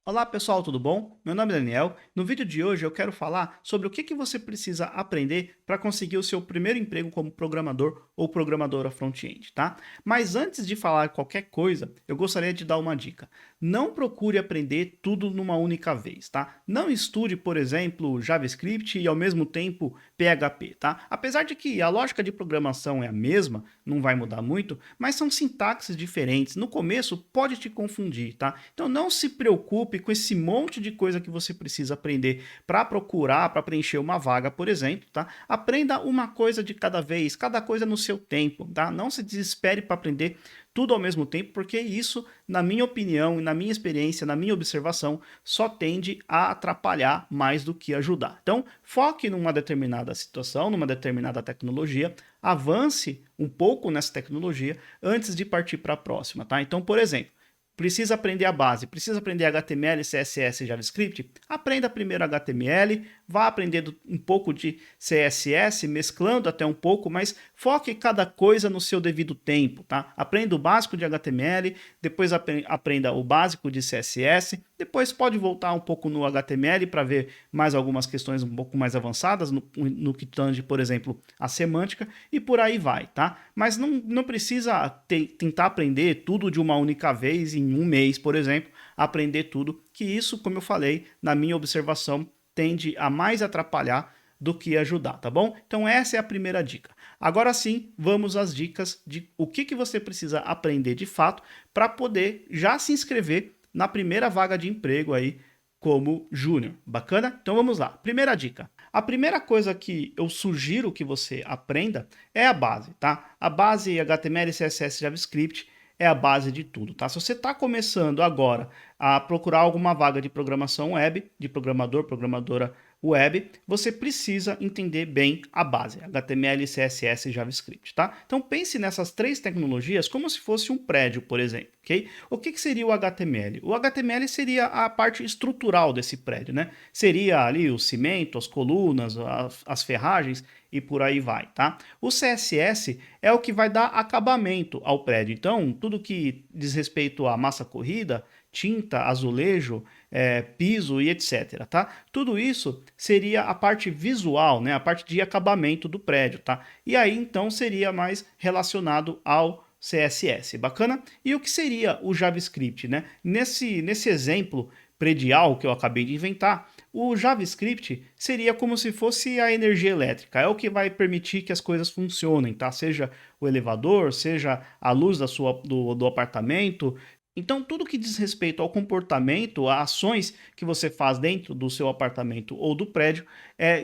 Olá pessoal, tudo bom? Meu nome é Daniel. No vídeo de hoje eu quero falar sobre o que você precisa aprender para conseguir o seu primeiro emprego como programador ou programadora front-end, tá? Mas antes de falar qualquer coisa, eu gostaria de dar uma dica. Não procure aprender tudo numa única vez, tá? Não estude, por exemplo, JavaScript e ao mesmo tempo PHP, tá? Apesar de que a lógica de programação é a mesma, não vai mudar muito, mas são sintaxes diferentes. No começo pode te confundir, tá? Então não se preocupe com esse monte de coisa que você precisa aprender para procurar, para preencher uma vaga, por exemplo, tá? Aprenda uma coisa de cada vez, cada coisa no seu tempo, tá? Não se desespere para aprender tudo ao mesmo tempo, porque isso, na minha opinião, na minha experiência, na minha observação, só tende a atrapalhar mais do que ajudar. Então, foque numa determinada situação, numa determinada tecnologia, avance um pouco nessa tecnologia antes de partir para a próxima, tá? Então, por exemplo, precisa aprender a base, precisa aprender HTML, CSS e JavaScript? Aprenda primeiro HTML, vá aprendendo um pouco de CSS, mesclando até um pouco, mas foque cada coisa no seu devido tempo, tá? Aprenda o básico de HTML, depois aprenda o básico de CSS, depois pode voltar um pouco no HTML para ver mais algumas questões um pouco mais avançadas, no que tange, por exemplo, a semântica, e por aí vai, tá? Mas não precisa tentar aprender tudo de uma única vez em um mês, por exemplo, aprender tudo, que isso, como eu falei, na minha observação, tende a mais atrapalhar do que ajudar, tá bom? Então essa é a primeira dica. Agora sim, vamos às dicas de o que você precisa aprender de fato para poder já se inscrever na primeira vaga de emprego aí como júnior. Bacana? Então vamos lá. Primeira dica. A primeira coisa que eu sugiro que você aprenda é a base, tá? A base HTML, CSS, JavaScript é a base de tudo, tá? Se você está começando agora a procurar alguma vaga de programação web, de programador, programadora web, você precisa entender bem a base, HTML, CSS e JavaScript, tá? Então pense nessas três tecnologias como se fosse um prédio, por exemplo, ok? O que seria o HTML? O HTML seria a parte estrutural desse prédio, né? Seria ali o cimento, as colunas, as ferragens e por aí vai, tá? O CSS é o que vai dar acabamento ao prédio. Então, tudo que diz respeito à massa corrida, tinta, azulejo, piso e etc, tá? Tudo isso seria a parte visual, né? A parte de acabamento do prédio, tá? E aí, então, seria mais relacionado ao CSS, bacana? E o que seria o JavaScript, né? Nesse exemplo predial que eu acabei de inventar, o JavaScript seria como se fosse a energia elétrica, é o que vai permitir que as coisas funcionem, tá? Seja o elevador, seja a luz do apartamento. Então, tudo que diz respeito ao comportamento, a ações que você faz dentro do seu apartamento ou do prédio,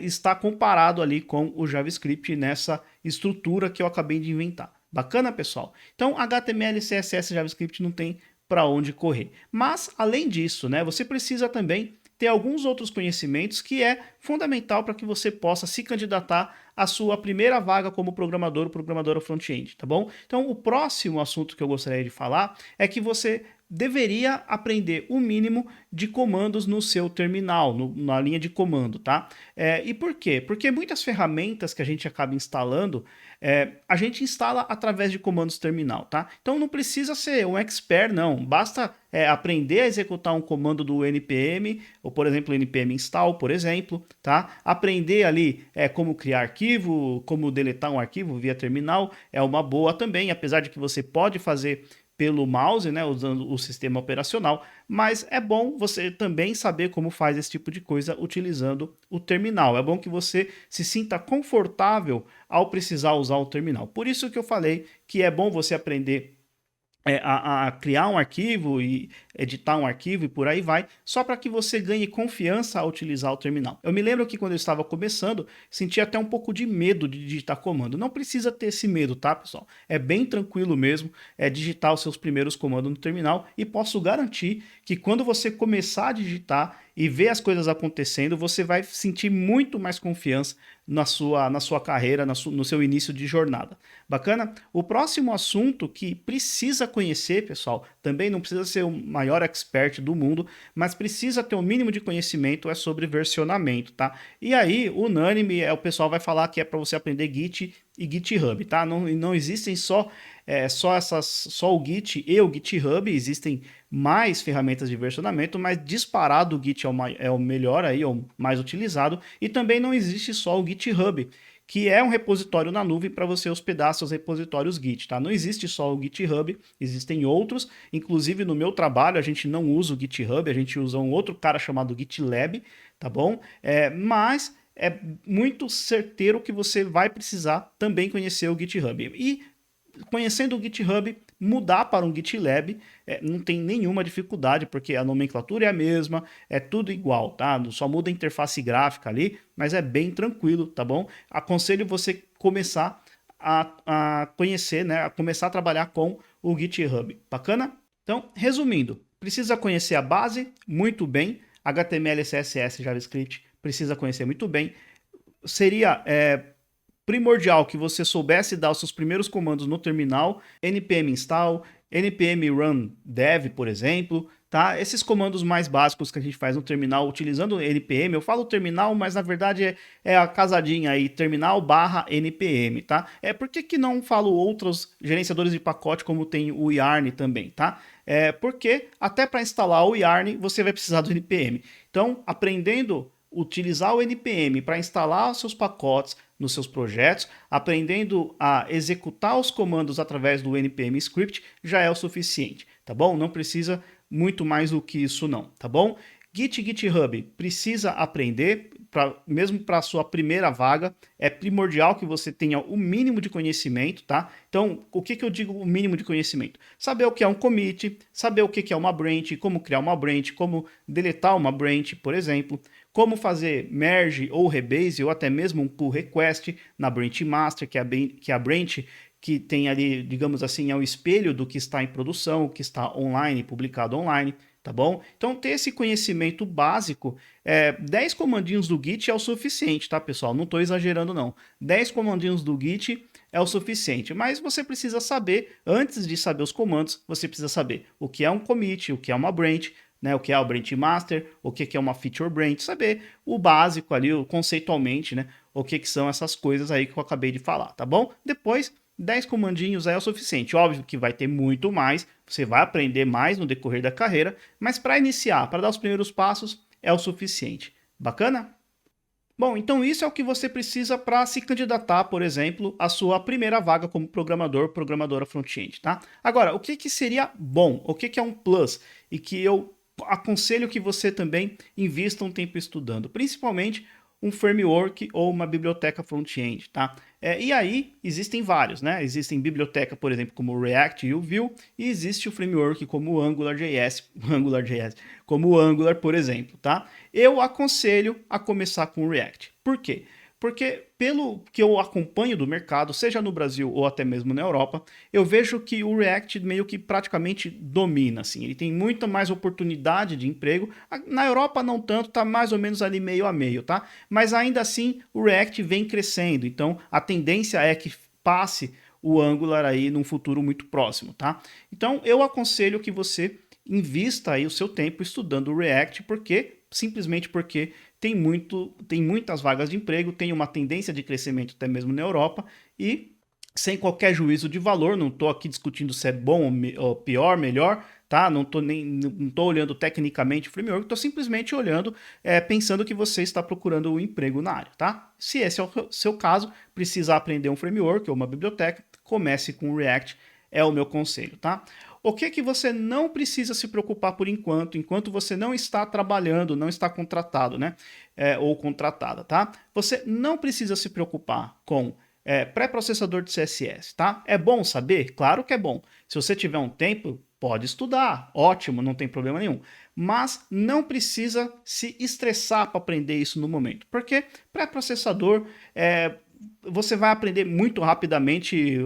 está comparado ali com o JavaScript nessa estrutura que eu acabei de inventar. Bacana, pessoal? Então, HTML, CSS e JavaScript não tem para onde correr. Mas, além disso, né, você precisa também ter alguns outros conhecimentos que é fundamental para que você possa se candidatar à sua primeira vaga como programador ou programadora front-end, tá bom? Então, o próximo assunto que eu gostaria de falar é que você deveria aprender o mínimo de comandos no seu terminal, na linha de comando, tá? E por quê? Porque muitas ferramentas que a gente acaba instalando, a gente instala através de comandos terminal, tá? Então não precisa ser um expert, não. Basta aprender a executar um comando do npm, ou por exemplo, npm install, por exemplo, tá? Aprender ali como criar arquivo, como deletar um arquivo via terminal, é uma boa também, apesar de que você pode fazer pelo mouse, né, usando o sistema operacional, mas é bom você também saber como faz esse tipo de coisa utilizando o terminal. É bom que você se sinta confortável ao precisar usar o terminal. Por isso que eu falei que é bom você aprender a criar um arquivo e editar um arquivo e por aí vai, só para que você ganhe confiança ao utilizar o terminal. Eu me lembro que quando eu estava começando, sentia até um pouco de medo de digitar comando. Não precisa ter esse medo, tá, pessoal? É bem tranquilo mesmo digitar os seus primeiros comandos no terminal e posso garantir que quando você começar a digitar e ver as coisas acontecendo, você vai sentir muito mais confiança na sua carreira, no seu início de jornada. Bacana? O próximo assunto que precisa conhecer, pessoal, também não precisa ser o maior expert do mundo, mas precisa ter o mínimo de conhecimento é sobre versionamento, tá? E aí, unânime, o pessoal vai falar que é para você aprender Git e GitHub, tá? Não existem só o Git e o GitHub, existem mais ferramentas de versionamento, mas disparado o Git é o melhor aí, é o mais utilizado, e também não existe só o GitHub, que é um repositório na nuvem para você hospedar seus repositórios Git, tá? Não existe só o GitHub, existem outros, inclusive no meu trabalho a gente não usa o GitHub, a gente usa um outro cara chamado GitLab, tá bom? Mas é muito certeiro que você vai precisar também conhecer o GitHub. E conhecendo o GitHub, mudar para um GitLab não tem nenhuma dificuldade, porque a nomenclatura é a mesma, é tudo igual, tá? Só muda a interface gráfica ali, mas é bem tranquilo, tá bom? Aconselho você começar a conhecer, né? A começar a trabalhar com o GitHub. Bacana? Então, resumindo, precisa conhecer a base muito bem, HTML, CSS, JavaScript, precisa conhecer muito bem. Seria primordial que você soubesse dar os seus primeiros comandos no terminal, npm install, npm run dev, por exemplo, tá? Esses comandos mais básicos que a gente faz no terminal utilizando npm, eu falo terminal, mas na verdade é a casadinha aí, terminal/npm, tá? Por que não falo outros gerenciadores de pacote como tem o yarn também, tá? Porque até para instalar o yarn você vai precisar do npm. Então, aprendendo utilizar o npm para instalar os seus pacotes nos seus projetos, aprendendo a executar os comandos através do npm script já é o suficiente, tá bom? Não precisa muito mais do que isso não, tá bom? GitHub precisa aprender, mesmo para a sua primeira vaga, é primordial que você tenha o mínimo de conhecimento, tá? Então, o que eu digo o mínimo de conhecimento? Saber o que é um commit, saber o que é uma branch, como criar uma branch, como deletar uma branch, por exemplo, como fazer merge ou rebase, ou até mesmo um pull request na branch master, que é a branch que tem ali, digamos assim, é o espelho do que está em produção, o que está online, publicado online, tá bom? Então, ter esse conhecimento básico, 10 comandinhos do Git é o suficiente, tá, pessoal? Não estou exagerando, não. 10 comandinhos do Git é o suficiente, mas você precisa saber, antes de saber os comandos, você precisa saber o que é um commit, o que é uma branch, né, o que é o branch master, o que é uma feature branch, saber o básico ali, conceitualmente, né, o que são essas coisas aí que eu acabei de falar, tá bom? Depois, 10 comandinhos aí é o suficiente. Óbvio que vai ter muito mais, você vai aprender mais no decorrer da carreira, mas para iniciar, para dar os primeiros passos, é o suficiente. Bacana? Bom, então isso é o que você precisa para se candidatar, por exemplo, à sua primeira vaga como programador, programadora front-end, tá? Agora, o que seria bom? O que é um plus? E que eu aconselho que você também invista um tempo estudando, principalmente um framework ou uma biblioteca front-end, tá? E aí existem vários, né? Existem biblioteca, por exemplo, como o React e o Vue, e existe o framework como o AngularJS, como o Angular, por exemplo, tá? Eu aconselho a começar com o React. Por quê? Porque pelo que eu acompanho do mercado, seja no Brasil ou até mesmo na Europa, eu vejo que o React meio que praticamente domina, assim. Ele tem muita mais oportunidade de emprego. Na Europa não tanto, tá mais ou menos ali meio a meio, tá? Mas ainda assim o React vem crescendo, então a tendência é que passe o Angular aí num futuro muito próximo, tá? Então eu aconselho que você invista aí o seu tempo estudando o React, simplesmente porque tem muitas vagas de emprego, tem uma tendência de crescimento até mesmo na Europa e sem qualquer juízo de valor, não estou aqui discutindo se é bom ou pior, melhor, tá? Não estou olhando tecnicamente o framework, estou simplesmente olhando, pensando que você está procurando um emprego na área, tá? Se esse é o seu caso, precisa aprender um framework ou uma biblioteca, comece com o React, é o meu conselho, tá? O que você não precisa se preocupar por enquanto você não está trabalhando, não está contratado, né? Ou contratada, tá? Você não precisa se preocupar com pré-processador de CSS, tá? É bom saber? Claro que é bom. Se você tiver um tempo, pode estudar, ótimo, não tem problema nenhum. Mas não precisa se estressar para aprender isso no momento, porque pré-processador você vai aprender muito rapidamente,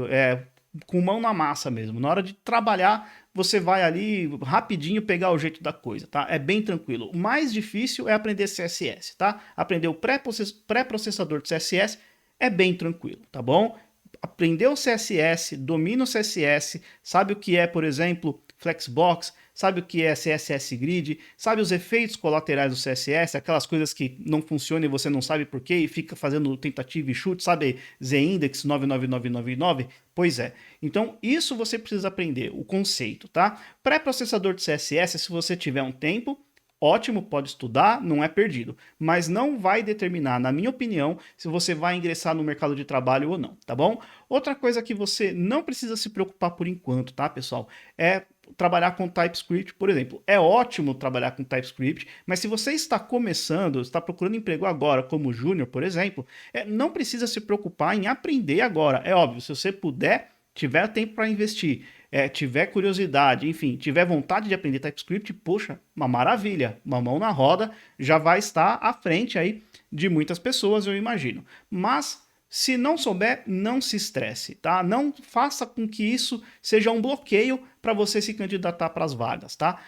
com mão na massa mesmo. Na hora de trabalhar, você vai ali rapidinho pegar o jeito da coisa, tá? É bem tranquilo. O mais difícil é aprender CSS, tá? Aprender o pré-processador de CSS é bem tranquilo, tá bom? Aprender o CSS, domina o CSS, sabe o que é, por exemplo, Flexbox, sabe o que é CSS Grid, sabe os efeitos colaterais do CSS, aquelas coisas que não funcionam e você não sabe por quê e fica fazendo tentativa e chute, sabe Z-index 99999? Pois é. Então, isso você precisa aprender, o conceito, tá? Pré-processador de CSS, se você tiver um tempo, ótimo, pode estudar, não é perdido, mas não vai determinar, na minha opinião, se você vai ingressar no mercado de trabalho ou não, tá bom? Outra coisa que você não precisa se preocupar por enquanto, tá, pessoal? É trabalhar com TypeScript, por exemplo. É ótimo trabalhar com TypeScript, mas se você está começando, está procurando emprego agora, como júnior, por exemplo, não precisa se preocupar em aprender agora. É óbvio, se você puder, tiver tempo para investir, tiver curiosidade, enfim, tiver vontade de aprender TypeScript, poxa, uma maravilha, uma mão na roda, já vai estar à frente aí de muitas pessoas, eu imagino. Mas se não souber, não se estresse, tá? Não faça com que isso seja um bloqueio para você se candidatar para as vagas, tá?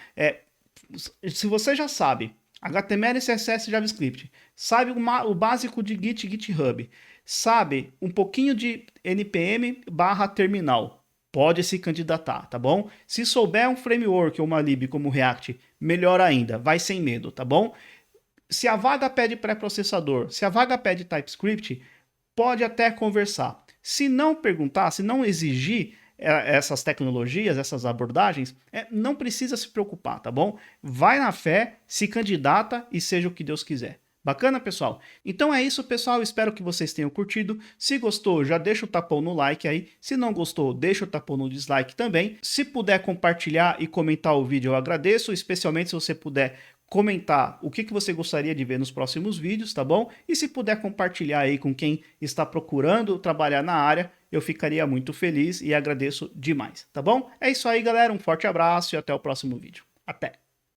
Se você já sabe HTML, CSS, JavaScript, sabe o básico de Git e GitHub, sabe um pouquinho de npm/terminal, pode se candidatar, tá bom? Se souber um framework ou uma lib como o React, melhor ainda, vai sem medo, tá bom? Se a vaga pede pré-processador, se a vaga pede TypeScript, pode até conversar. Se não perguntar, se não exigir essas tecnologias, essas abordagens, não precisa se preocupar, tá bom? Vai na fé, se candidata e seja o que Deus quiser. Bacana, pessoal? Então é isso, pessoal. Espero que vocês tenham curtido. Se gostou, já deixa o tapão no like aí. Se não gostou, deixa o tapão no dislike também. Se puder compartilhar e comentar o vídeo, eu agradeço, especialmente se você puder comentar o que você gostaria de ver nos próximos vídeos, tá bom? E se puder compartilhar aí com quem está procurando trabalhar na área, eu ficaria muito feliz e agradeço demais, tá bom? É isso aí, galera. Um forte abraço e até o próximo vídeo. Até!